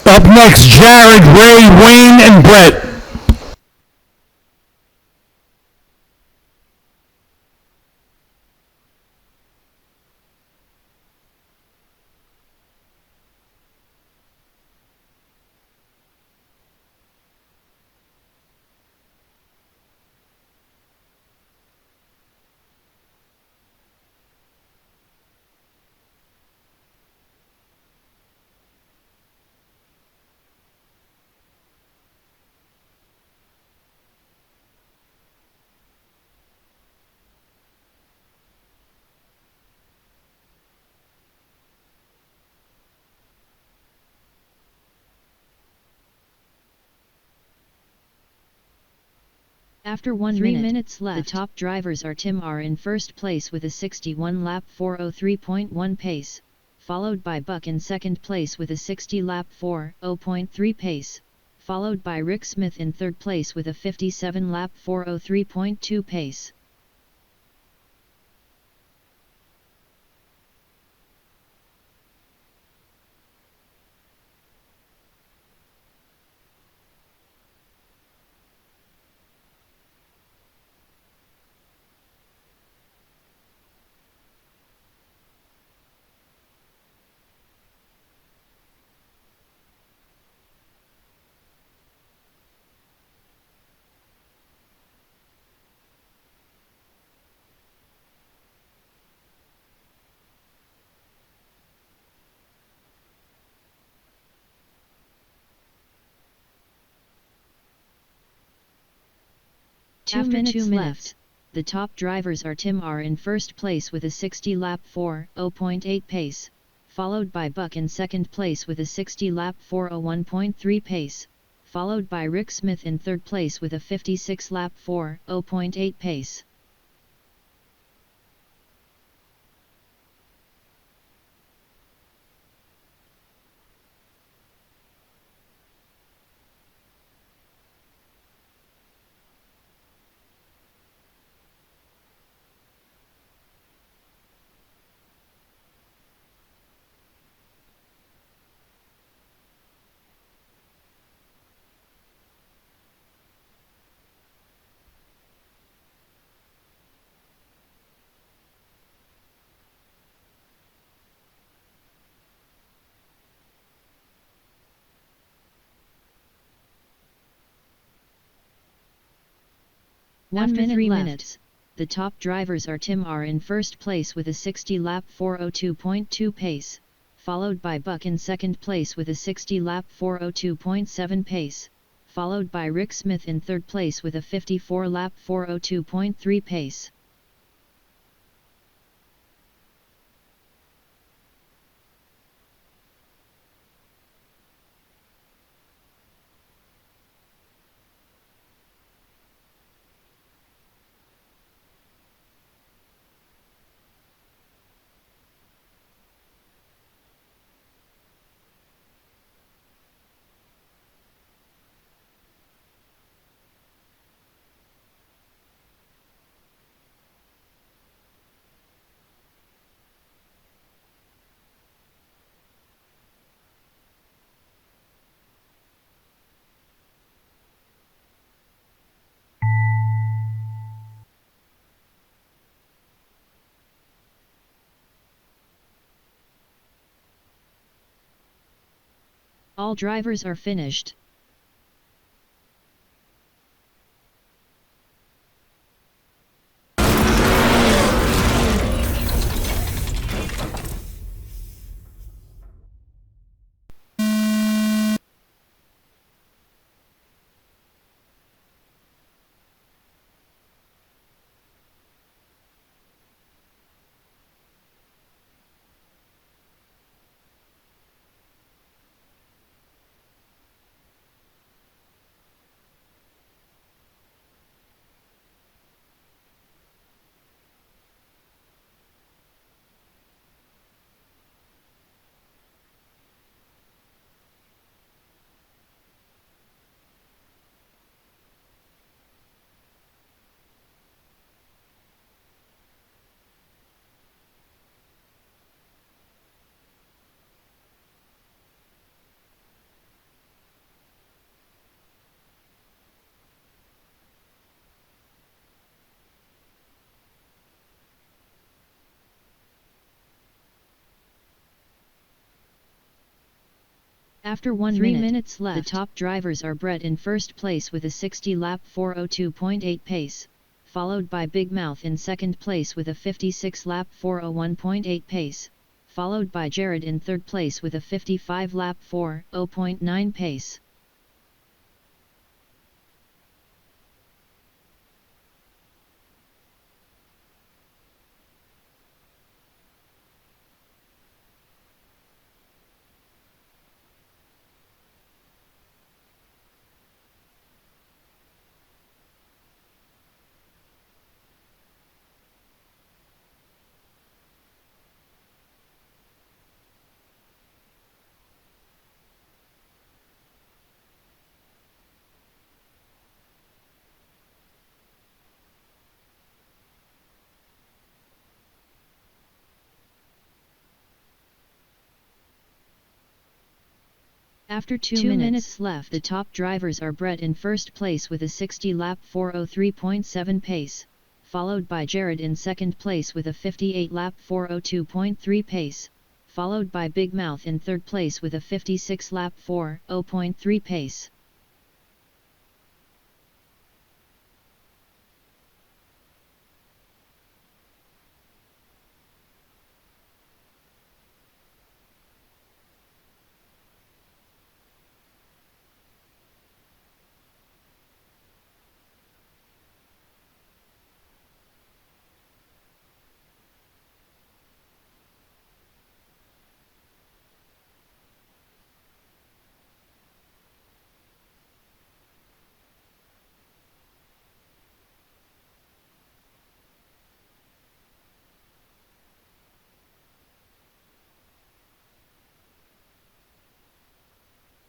Up next, Jared, Ray, Wayne, and Brett. After 3 minutes left, the top drivers are Tim R in first place with a 61 lap 4:03.1 pace, followed by Buck in second place with a 60 lap 4:0.3 pace, followed by Rick Smith in third place with a 57 lap 4:03.2 pace. After 2 minutes left, the top drivers are Tim R in first place with a 60 lap 4:0.8 pace, followed by Buck in second place with a 60 lap 4:01.3 pace, followed by Rick Smith in third place with a 56 lap 4:0.8 pace. After 3 minutes, the top drivers are Tim R in first place with a 60 lap 4:02.2 pace, followed by Buck in second place with a 60 lap 4:02.7 pace, followed by Rick Smith in third place with a 54 lap 4:02.3 pace. All drivers are finished. After 3 minutes left, the top drivers are Brett in first place with a 60-lap 4:02.8 pace, followed by Big Mouth in second place with a 56-lap 4:01.8 pace, followed by Jared in third place with a 55-lap 4:0.9 pace. After 2 minutes left, the top drivers are Brett in first place with a 60-lap 4:03.7 pace, followed by Jared in second place with a 58-lap 4:02.3 pace, followed by Big Mouth in third place with a 56-lap 4:0.3 pace.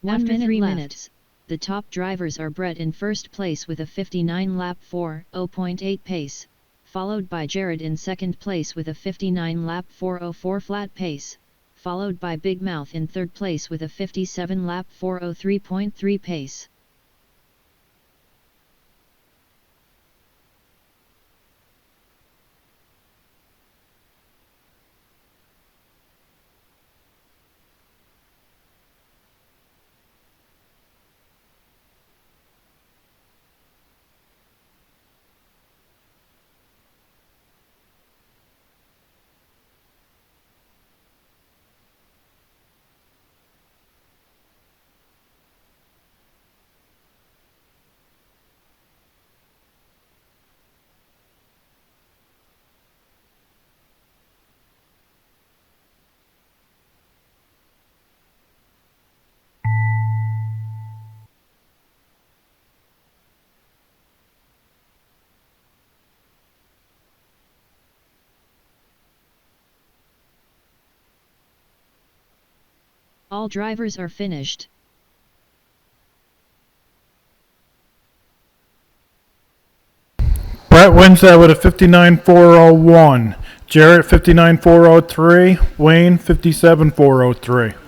After 3 minutes, the top drivers are Brett in first place with a 59-lap 4:0.8 pace, followed by Jared in second place with a 59-lap 4:04 flat pace, followed by Big Mouth in third place with a 57-lap 4:03.3 pace. All drivers are finished. Brett wins that with a 59.401. Jarrett 59.403. Wayne 57.403.